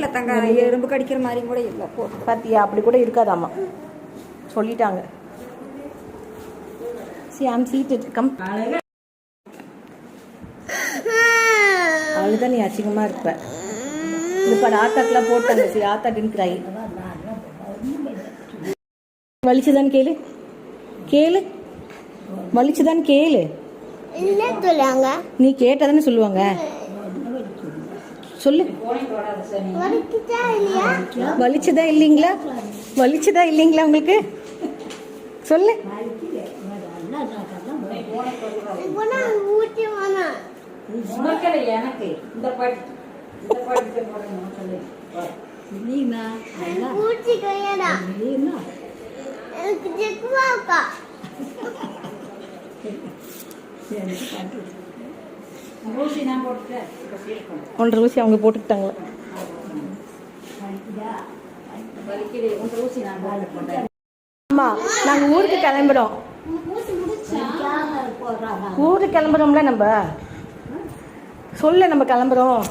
இல்லை தங்க, எறும்பு கடிக்கிற மாதிரி கூட இல்லை. பார்த்தியா, அப்படி கூட இருக்காதாம்மா சொல்லிட்டாங்க. See, I'm seated. Come. அவ்வளோதான், நீ அசிங்கமாக இருப்ப. இது பாரு, ஆத்தாக்கெல்லாம் போட்டாங்க. சரி, ஆத்தா டின் கிரை. வலிச்சுதான் கேளு, கேளு, வலிச்சுதான் கேளு. நீ கேட்டதானே சொல்லுவாங்க. சொல்லு, வலிச்சுதா இல்லைங்களா? வலிச்சுதா இல்லைங்களா உங்களுக்கு? சொல்லு. எனக்கு இந்த பாட்டு ஒன்றரை ஊசி அவங்க போட்டுக்கிட்டாங்களா? ஆமா, நாங்க ஊருக்கு கிளம்புறோம். ஊருக்கு கிளம்புறோம்ல நம்ம. சொல்ல, நம்ம கிளம்புறோம்.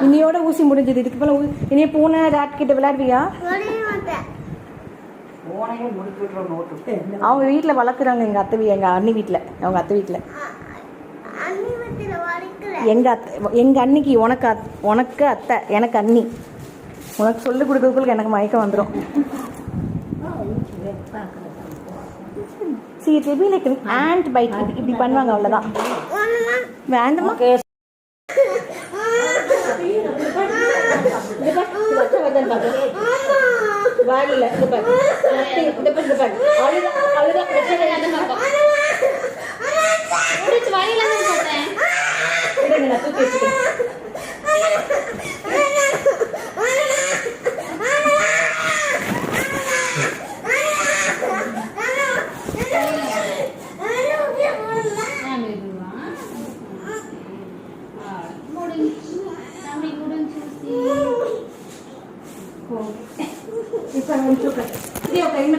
இனியோட ஊசி முடிஞ்சது. இதுக்கு மேல இனியே பூனை ராட் கிட்ட விளையாடுவியா? அவங்க வீட்டில் வளர்க்குறாங்க. எங்கள் அண்ணி வீட்டில், அவங்க அத்தை வீட்டில். எங்கள் அன்னிக்கு உனக்கு அத்தை, எனக்கு அண்ணி. உனக்கு சொல்லி கொடுக்கறதுக்குள்ள எனக்கு மயக்கம் வந்துடும். See, it will be like an ant bite. இப்படி பண்ணுவாங்க, அவ்வளோதான். வேண்டாமா? வாயில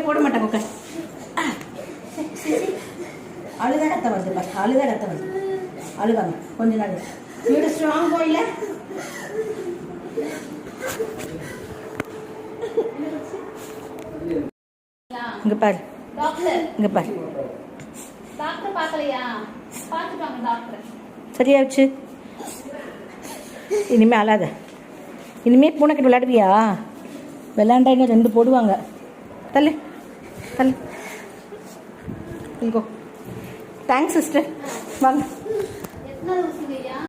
போட மாட்டாங்க. அழுதான் ரத்தம் வருது பாரு, அழுதான் ரத்தம் வருது. அழுவாங்க கொஞ்ச நாள். இவ்வளோ ஸ்ட்ராங் போயில. இங்க பாரு, இங்க பாரு. சரியாச்சு. இனிமே அழாத. இனிமே பூனைக்கிட்ட விளையாடுவியா? விளையாண்டா இன்னும் 2 போடுவாங்க. தள்ளு தள்ளு. இங்கோ. Thanks sister. வாங்க.